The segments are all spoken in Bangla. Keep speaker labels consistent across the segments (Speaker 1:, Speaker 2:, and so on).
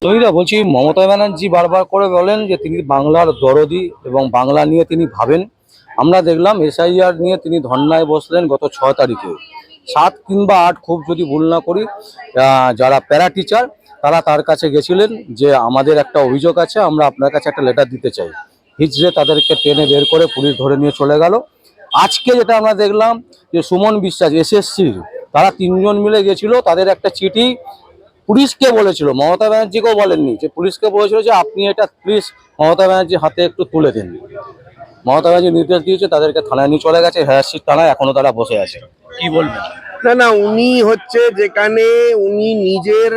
Speaker 1: তৈরা বলছি, মমতা ব্যানার্জি বারবার করে বলেন যে তিনি বাংলার দরদি এবং বাংলা নিয়ে তিনি ভাবেন। আমরা দেখলাম এসআইআর নিয়ে তিনি ধর্নায় বসলেন গত 6 তারিখে। 7 কিংবা 8 খুব যদি ভুল না করি, যারা প্যারা টিচার তারা তার কাছে গেছিলেন যে আমাদের একটা অভিযোগ আছে, আমরা আপনার কাছে একটা লেটার দিতে চাই। হিজড়ে তাদেরকে টেনে বের করে পুলিশ ধরে নিয়ে চলে গেল। আজকে যেটা আমরা দেখলাম যে সুমন বিশ্বাস এসএসসির তারা 3জন মিলে গেছিল, তাদের একটা চিঠি পুলিশকে বলেছিল, মমতা ব্যানার্জিকেও বলেননি, যে পুলিশকে বলেছিল যে আপনি এটা প্লিজ মমতা ব্যানার্জির হাতে একটু তুলে দিন। মমতা ব্যানার্জি নির্দেশ দিয়েছে, তাদেরকে থানায় নিয়ে চলে গেছে, হেরাসির থানায় এখনো তারা বসে আছে। কি বলবেন?
Speaker 2: না না, উনি হচ্ছে যেখানে উনি নিজের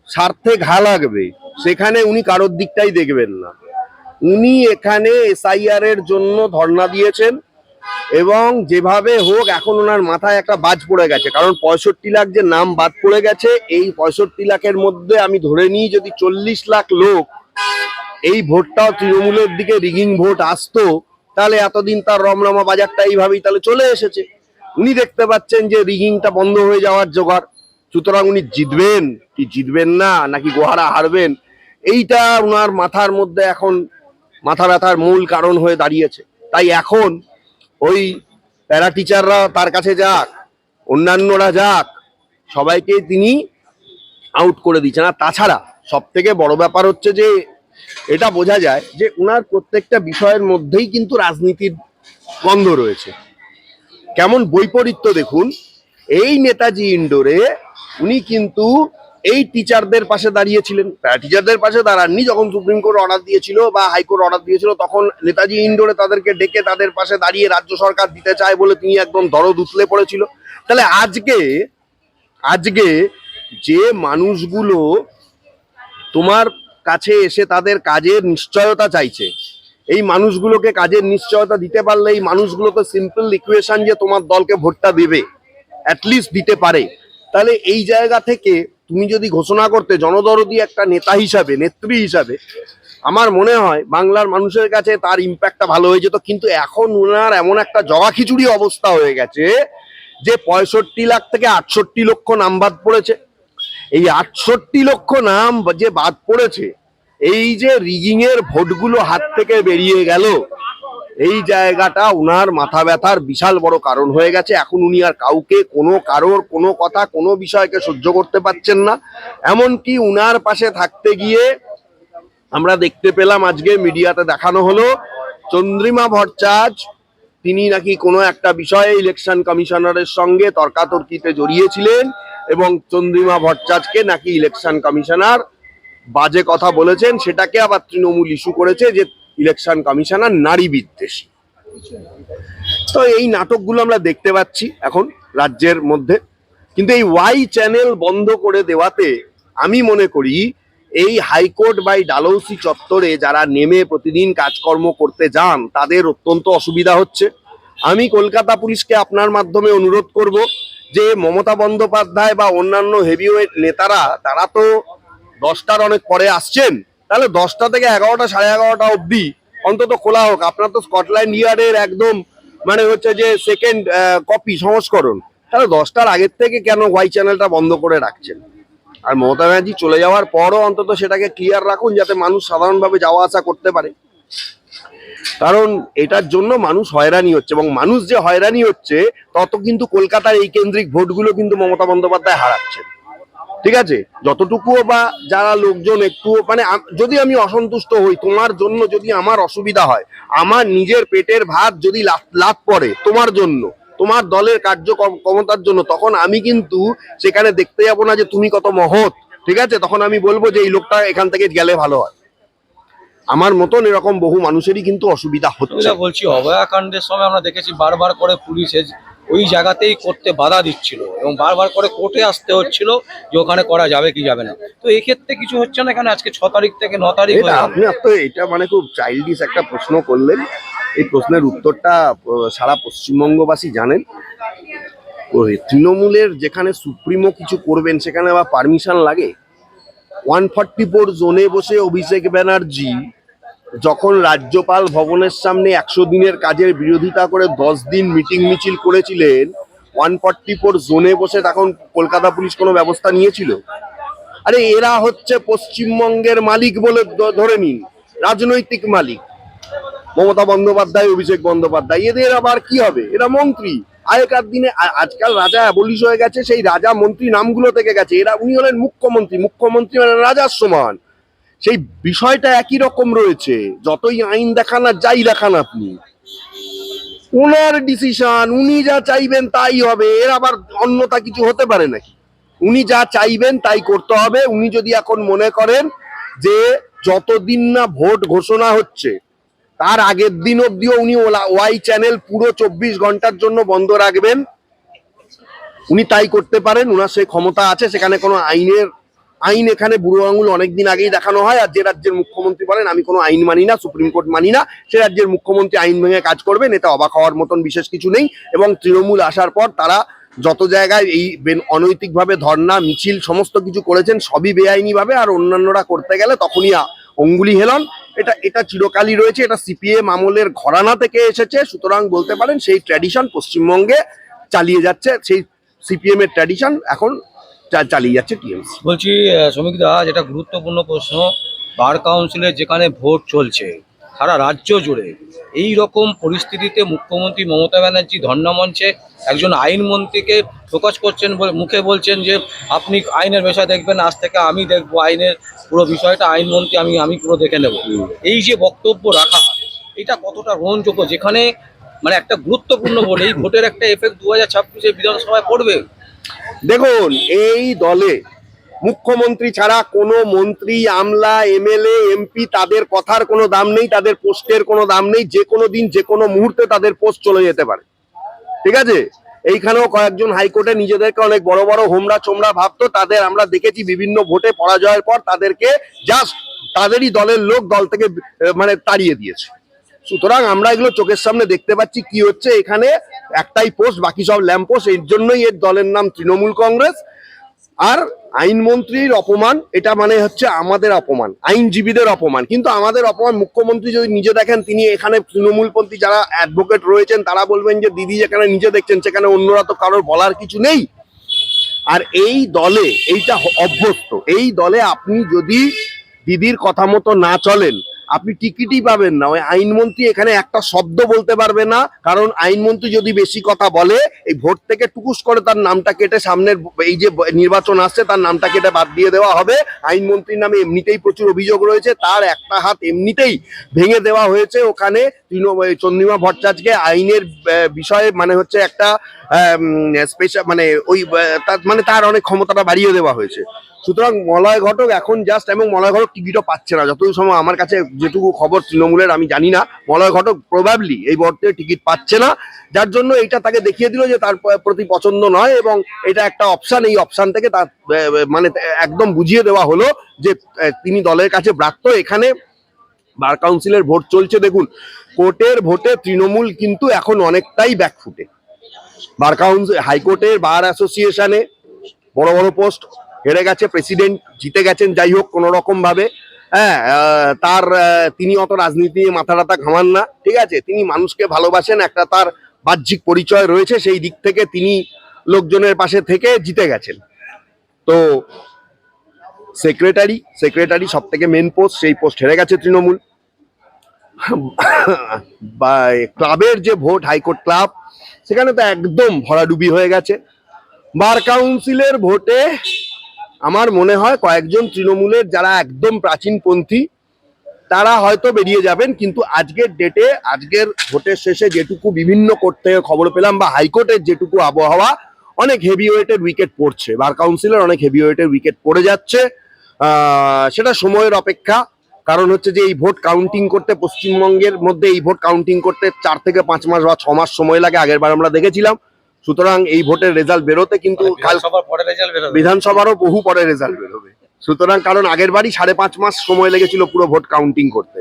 Speaker 2: স্বার্থে ঘা লাগবে সেখানে উনি কারোর দিকটাই দেখবেন না। উনি এখানে এসআইআর এর জন্য ধর্ণা দিয়েছেন এবং যেভাবে হোক এখন ওনার মাথায় একটা বাজ পড়ে গেছে, কারণ 65 লাখ যে নাম বাদ পড়ে গেছে, এই 65 লাখের মধ্যে আমি ধরে নিই যদি 40 লাখ লোক এই ভোটটাও তৃণমূলের দিকে রিগিং ভোট আসতো, তাহলে এতদিন তার রমরমা বাজারটা এইভাবেই তাহলে চলে এসেছে। উনি দেখতে পাচ্ছেন যে রিগিংটা বন্ধ হয়ে যাওয়ার জোগাড়, সুতরাং উনি জিতবেন কি জিতবেন না, নাকি গোহারা হারবেন, এইটা ওনার মাথার মধ্যে এখন মাথা ব্যথার মূল কারণ হয়ে দাঁড়িয়েছে। তাই এখন ওই প্যারা টিচাররা তার কাছে যাক, অন্যান্যরা যাক, সবাইকে তিনি আউট করে দিচ্ছেন। আর তাছাড়া সব থেকে বড় ব্যাপার হচ্ছে যে এটা বোঝা যায় যে উনার প্রত্যেকটা বিষয়ের মধ্যেই কিন্তু রাজনীতির গন্ধ রয়েছে। কেমন বৈপরীত্য দেখুন, এই নেতাজি ইন্ডোরে উনি কিন্তু এই টিচারদের পাশে দাঁড়িয়েছিলেন, টিচারদের পাশে দাঁড়াননি। যখন সুপ্রিম কোর্ট অর্ডার দিয়েছিল বা হাইকোর্ট অর্ডার দিয়েছিল তখন নেতাজি ইন্ডোরে তাদেরকে ডেকে তাদের পাশে দাঁড়িয়ে রাজ্য সরকার দিতে চায় বলে তিনি একদম দরদ উতলে পড়েছিল। তাহলে আজকে আজকে যে মানুষগুলো তোমার কাছে এসে তাদের কাজের নিশ্চয়তা চাইছে, এই মানুষগুলোকে কাজের নিশ্চয়তা দিতে পারলে এই মানুষগুলো তো সিম্পল ইকুয়েশন যে তোমার দলকে ভোটটা দেবে, অ্যাটলিস্ট দিতে পারে। তাহলে এই জায়গা থেকে তুমি যদি ঘোষণা করতে জনদরদি একটা নেতা হিসাবে, নেত্রী হিসাবে, আমার মনে হয় বাংলার মানুষের কাছে তার ইম্প্যাক্টটা ভালো হয়ে যেত। কিন্তু এখন ওনার এমন একটা জগা খিচুড়ি অবস্থা হয়ে গেছে যে 65 লাখ থেকে 68 লক্ষ নাম বাদ পড়েছে। এই 68 লক্ষ নাম যে বাদ পড়েছে, এই যে রিগিং এর ভোটগুলো হাত থেকে বেরিয়ে গেল, এই জায়গাটা উনার মাথা ব্যথার বিশাল বড় কারণ হয়ে গেছে। এখন উনি আর কাউকে, কোনো কারোর কোনো কথা, কোনো বিষয়কে সহ্য করতে পারছেন না। এমনকি উনার পাশে থাকতে গিয়ে আমরা দেখতে পেলাম, আজকে মিডিয়াতে দেখানো হলো, চন্দ্রিমা ভট্টাচার্য তিনি নাকি কোনো একটা বিষয়ে ইলেকশন কমিশনারের সঙ্গে তর্কাতর্কিতে জড়িয়েছিলেন এবং চন্দ্রিমা ভট্টাচার্যকে নাকি ইলেকশন কমিশনার বাজে কথা বলেছেন, সেটাকে আবার তৃণমূল ইস্যু করেছে যে ইলেকশন কমিশনার নারী বিদ্বেষী। তো এই নাটকগুলো আমরা দেখতে পাচ্ছি এখন রাজ্যের মধ্যে। কিন্তু এই ওয়াই চ্যানেল বন্ধ করে দেওয়াতে আমি মনে করি এই হাইকোর্ট বা ডালহৌসি চত্বরে যারা নেমে প্রতিদিন কাজকর্ম করতে যান তাদের অত্যন্ত অসুবিধা হচ্ছে। আমি কলকাতা পুলিশকে আপনার মাধ্যমে অনুরোধ করব যে মমতা বন্দ্যোপাধ্যায় বা অন্যান্য হেভিওয়েট নেতারা তারা তো 10টার অনেক পরে আসছেন, তাহলে 10টা থেকে 11টা, 11:30 অবধি অন্তত খোলা হোক। আপনার তো স্কটল্যান্ড ইয়ার্ডের একদম মানে হচ্ছে যে সেকেন্ড কপি সংস্করণ, তাহলে 10টার আগের থেকে কেন ওয়াই চ্যানেলটা বন্ধ করে রাখছেন? আর মমতা ব্যানার্জি চলে যাওয়ার পরও অন্তত সেটাকে ক্লিয়ার রাখুন যাতে মানুষ সাধারণভাবে যাওয়া আসা করতে পারে, কারণ এটার জন্য মানুষ হয়রানি হচ্ছে। এবং মানুষ যে হয়রানি হচ্ছে তত কিন্তু কলকাতার এই কেন্দ্রিক ভোটগুলো কিন্তু মমতা বন্দ্যোপাধ্যায় হারাচ্ছেন। ঠিক আছে, যতটুকুও বা যারা লোকজন একটু মানে যদি আমি অসন্তুষ্ট হই, তোমার জন্য যদি আমার অসুবিধা হয়, আমার নিজের পেটের ভাত যদি লাভ পড়ে তোমার জন্য, তোমার দলের কার্যক্ষমতার জন্য, তখন আমি কিন্তু সেখানে দেখতে যাবো না যে তুমি কত মহৎ। ঠিক আছে, তখন আমি বলবো যে এই লোকটা এখান থেকে গেলে ভালো হয়। আমার মতন এরকম বহু মানুষেরই কিন্তু অসুবিধা হচ্ছে।
Speaker 1: বলছি, অভয়াকাণ্ডের সময় আমরা দেখেছি বারবার করে পুলিশের ওই জায়গাতেই করতে বাধা দিচ্ছিল এবং বারবার করে কোর্টে আসতে হচ্ছিল যে ওখানে করা যাবে কি যাবে না। তো এই ক্ষেত্রে কিছু হচ্ছে না এখানে? আজকে 6 তারিখ থেকে 9 তারিখ
Speaker 2: আপনি তো এটা মানে খুব চাইল্ডিশ একটা প্রশ্ন করলেন। এই প্রশ্নের উত্তরটা সারা পশ্চিমবঙ্গবাসী জানেন। তৃণমূলের যেখানে সুপ্রিমো কিছু করবেন সেখানে আবার পারমিশন লাগে? 144 জোনে বসে অভিষেক ব্যানার্জি যখন রাজ্যপাল ভবনের সামনে 100 দিনের কাজের বিরোধিতা করে 10 দিন মিটিং মিছিল করেছিলেন, 144 জোনে বসে তখন কলকাতা পুলিশ কোনো ব্যবস্থা নিয়েছিল? আরে এরা হচ্ছে পশ্চিমবঙ্গের মালিক বলে ধরে নিন, রাজনৈতিক মালিক। মমতা বন্দ্যোপাধ্যায়, অভিষেক বন্দ্যোপাধ্যায়, এদের আবার কি হবে? এরা মন্ত্রী। আগেকার দিনে আজকাল রাজা অ্যাবলিশ হয়ে গেছে, সেই রাজা মন্ত্রী নামগুলো থেকে গেছে। উনি হলেন মুখ্যমন্ত্রী, মুখ্যমন্ত্রী মানে রাজার সমান। সেই বিষয়টা একই রকম রয়েছে, যতই আইন দেখান আর যাই দেখান আপনি, উনার ডিসিশন, উনি যা চাইবেন তাই হবে। এর আবার অন্যতা কিছু হতে পারে নাকি? উনি যা চাইবেন তাই করতে হবে। উনি যদি এখন মনে করেন যে যতদিন না ভোট ঘোষণা হচ্ছে তার আগের দিন অব্দিও উনি ওয়াই চ্যানেল পুরো 24 ঘন্টার জন্য বন্ধ রাখবেন, উনি তাই করতে পারেন। উনার সেই ক্ষমতা আছে। সেখানে কোনো আইন এখানে বুড়ো আঙুল অনেকদিন আগেই দেখানো হয়। আর যে রাজ্যের মুখ্যমন্ত্রী বলেন আমি কোনো আইন মানি না, সুপ্রিম কোর্ট মানি না, সে রাজ্যের মুখ্যমন্ত্রী আইন ভেঙে কাজ করবেন, এতে অবাক হওয়ার মতন বিশেষ কিছু নেই। এবং তৃণমূল আসার পর তারা যত জায়গায় এই অনৈতিকভাবে ধর্ণা মিছিল সমস্ত কিছু করেছেন সবই বেআইনি ভাবে, আর অন্যান্যরা করতে গেলে তখনই অঙ্গুলি হেলন। এটা চিরকালই রয়েছে। এটা সিপিএম আমলের ঘরানা থেকে এসেছে। সুতরাং বলতে পারেন সেই ট্র্যাডিশন পশ্চিমবঙ্গে চালিয়ে যাচ্ছে, সেই সিপিএম এর ট্র্যাডিশন এখন চালিয়ে যাচ্ছে টিএমসি।
Speaker 1: বলছি শ্রমিক দা, যেটা গুরুত্বপূর্ণ প্রশ্ন, বার কাউন্সিলে যেখানে ভোট চলছে সারা রাজ্য জুড়ে, এই রকম পরিস্থিতিতে মুখ্যমন্ত্রী মমতা ব্যানার্জি ধর্ণা মঞ্চে একজন আইনমন্ত্রীকে প্রকাশ করছেন, মুখে বলছেন যে আপনি আইনের বিষয় দেখবেন, আজ থেকে আমি দেখবো আইনের পুরো বিষয়টা, আইনমন্ত্রী আমি পুরো দেখে নেব। এই যে বক্তব্য রাখা, এটা কতটা গ্রহণযোগ্য? যেখানে মানে একটা গুরুত্বপূর্ণ ভোট, এই ভোটের একটা এফেক্ট 2026-এ বিধানসভায় পড়বে।
Speaker 2: দেখুন, এই দলে মুখ্যমন্ত্রী ছাড়া কোনো মন্ত্রী, আমলা, এমএলএ, এমপি তাদের কথার কোনো দাম নেই, তাদের পোস্টের কোনো দাম নেই। যে কোনো দিন যে কোনো মুহূর্তে তাদের পোস্ট চলে যেতে পারে। ঠিক আছে? এইখানেও কয়েকজন হাইকোর্টে নিজেদেরকে অনেক বড় বড় হোমরা চোমরা ভাবতো, তাদের আমরা দেখেছি বিভিন্ন ভোটে পরাজয়ের পর তাদেরকে জাস্ট তাদেরই দলের লোক দল থেকে মানে তাড়িয়ে দিয়েছে। সুতরাং আমরা এগুলো চোখের সামনে দেখতে পাচ্ছি কি হচ্ছে। এখানে একটাই পোস্ট, বাকি সব ল্যাম্প পোস্ট। এর জন্যই এর দলের নাম তৃণমূল কংগ্রেস। আর আইনমন্ত্রীর অপমান, এটা মানে হচ্ছে আমাদের অপমান, আইনজীবীদের অপমান। কিন্তু আমাদের অপমান মুখ্যমন্ত্রী যদি নিজে দেখেন, তিনি এখানে তৃণমূলপন্থী যারা অ্যাডভোকেট রয়েছেন তারা বলবেন যে দিদি যেখানে নিজে দেখছেন সেখানে অন্যরা তো কারোর বলার কিছু নেই। আর এই দলে এইটা অভ্যস্ত। এই দলে আপনি যদি দিদির কথা মতো না চলেন, আপনি টিকিটই পাবেন না। ওই আইনমন্ত্রী এখানে একটা শব্দ বলতে পারবে না, কারণ আইনমন্ত্রী যদি বেশি কথা বলে এই ভোট থেকে টুকুস করে তার নামটা কেটে, সামনের এই যে নির্বাচন আসছে তার নামটা কেটে বাদ দিয়ে দেওয়া হবে। আইনমন্ত্রীর নামে এমনিতেই প্রচুর অভিযোগ রয়েছে, তার একটা হাত এমনিতেই ভেঙে দেওয়া হয়েছে। ওখানে চন্দ্রিমা ভট্টাচার্যকে আইনের বিষয়ে মানে হচ্ছে একটা স্পেশাল মানে ওই মানে তার অনেক ক্ষমতাটা বাড়িয়ে দেওয়া হয়েছে। সুতরাং মলয় ঘটক এখন জাস্ট, এবং মলয় ঘটক টিকিটও পাচ্ছে না যতটুকু সময় আমার কাছে যেটুকু খবর তৃণমূলের, আমি জানি না, মলয় ঘটক প্রবাবলি এই মুহূর্তে টিকিট পাচ্ছে না, যার জন্য এটা তাকে দেখিয়ে দিল যে তার প্রতি পছন্দ নয় এবং এটা একটা অপশন। এই অপশন থেকে তার মানে একদম বুঝিয়ে দেওয়া হলো যে তিনি দলের কাছে ব্রাত্য। এখানে বার কাউন্সিলের ভোট চলছে, দেখুন কোর্টের ভোটে তৃণমূল কিন্তু এখন অনেকটাই ব্যাকফুটে। বার কাউন্সিল, হাইকোর্টের বার অ্যাসোসিয়েশনে বড় বড় পোস্ট হেরে গেছে, প্রেসিডেন্ট জিতে গেছেন যাই হোক কোনো রকম ভাবে। হ্যাঁ, তিনি অত রাজনীতি নিয়ে মাথা টাথা ঘামান না। ঠিক আছে, তিনি মানুষকে ভালোবাসেন, একটা তার বাহ্যিক পরিচয় রয়েছে, সেই দিক থেকে তিনি লোকজনের পাশে থেকে জিতে গেছেন। তো সেক্রেটারি সব থেকে মেন পোস্ট, সেই পোস্ট হেরে গেছে তৃণমূল। বা ক্লাবের যে ভোট, হাইকোর্ট ক্লাব, সেখানে তো একদম ভরাডুবি হয়ে গেছে। বার কাউন্সিলের ভোটে আমার মনে হয় কয়েকজন তৃণমূলের যারা একদম প্রাচীনপন্থী তারা হয়তো বেরিয়ে যাবেন, কিন্তু আজকের ডেটে, আজকের ভোটের শেষে যেটুকু বিভিন্ন কোর্ট থেকে খবর পেলাম বা হাইকোর্টের যেটুকু আবহাওয়া, অনেক হেভি ওয়েটের উইকেট পড়ছে, বার কাউন্সিলের অনেক হেভি ওয়েটের উইকেট পড়ে যাচ্ছে। সেটা সময়ের অপেক্ষা। কারণ হচ্ছে যে এই ভোট কাউন্টিং করতে, পশ্চিমবঙ্গের মধ্যে এই ভোট কাউন্টিং করতে 4 থেকে 5 মাস বা 6 মাস সময় লাগে, আগের বার আমরা দেখেছিলাম। সুতরাং এই ভোটের রেজাল্ট বেরোতে কিন্তু বিধানসভারও বহু পরে রেজাল্ট বেরোবে। সুতরাং কারণ আগের বারই 5.5 মাস সময় লেগেছিল পুরো ভোট কাউন্টিং করতে।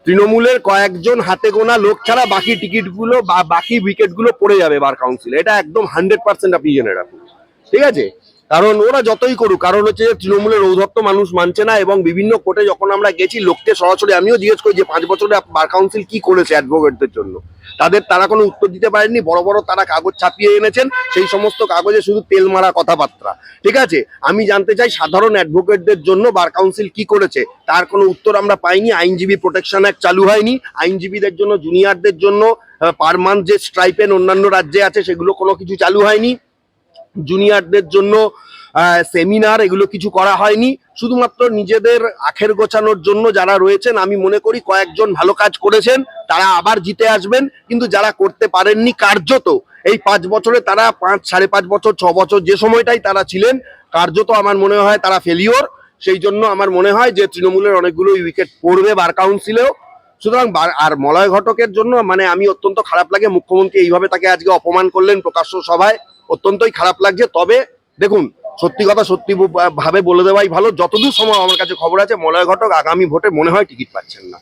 Speaker 2: তৃণমূলের কয়েকজন হাতে গোনা লোক ছাড়া বাকি টিকিটগুলো বা বাকি উইকেটগুলো পড়ে যাবে বার কাউন্সিলে, এটা একদম 100% আপনি জেনে রাখুন। ঠিক আছে, কারণ ওরা যতই করুক, কারণ হচ্ছে যে তৃণমূলের ঔদ্ধত্য মানুষ মানছে না। এবং বিভিন্ন কোর্টে যখন আমরা গেছি, লোককে সরাসরি আমিও জিজ্ঞেস করি যে 5 বছরে বার কাউন্সিল কি করেছে অ্যাডভোকেটদের জন্য, তারা কোনো উত্তর দিতে পারেননি। বড় বড় তারা কাগজ ছাপিয়ে এনেছেন, সেই সমস্ত কাগজে শুধু তেল মারা কথাবার্তা। ঠিক আছে, আমি জানতে চাই সাধারণ অ্যাডভোকেটদের জন্য বার কাউন্সিল কি করেছে, তার কোনো উত্তর আমরা পাইনি। আইনজীবী প্রোটেকশন অ্যাক্ট চালু হয়নি, আইনজীবীদের জন্য, জুনিয়রদের জন্য পার মান্থ যে স্ট্রাইপেন অন্যান্য রাজ্যে আছে সেগুলো কোনো কিছু চালু হয়নি। জুনিয়রদের জন্য সেমিনার এগুলো কিছু করা হয়নি। শুধুমাত্র নিজেদের আখের গোছানোর জন্য যারা রয়েছেন, আমি মনে করি কয়েকজন ভালো কাজ করেছেন, তারা আবার জিতে আসবেন। কিন্তু যারা করতে পারেননি কার্যত এই 5 বছরে, তারা 5, 5.5 বছর, 6 বছর যে সময়টাই তারা ছিলেন, কার্যত আমার মনে হয় তারা ফেলিওর। সেই জন্য আমার মনে হয় যে তৃণমূলের অনেকগুলো উইকেট পড়বে বার কাউন্সিলেও। সুতরাং আর মলয় ঘটকের জন্য মানে আমি অত্যন্ত খারাপ লাগে, মুখ্যমন্ত্রী এইভাবে তাকে আজকে অপমান করলেন প্রকাশ্য সভায়, অত্যন্তই খারাপ লাগছে। তবে দেখুন, সত্যি কথা সত্যি ভাবে বলে দেওয়াই ভালো। যতদূর সময় আমার কাছে খবর আছে, মলয় ঘটক আগামী ভোটে মনে হয় টিকিট পাচ্ছেন না।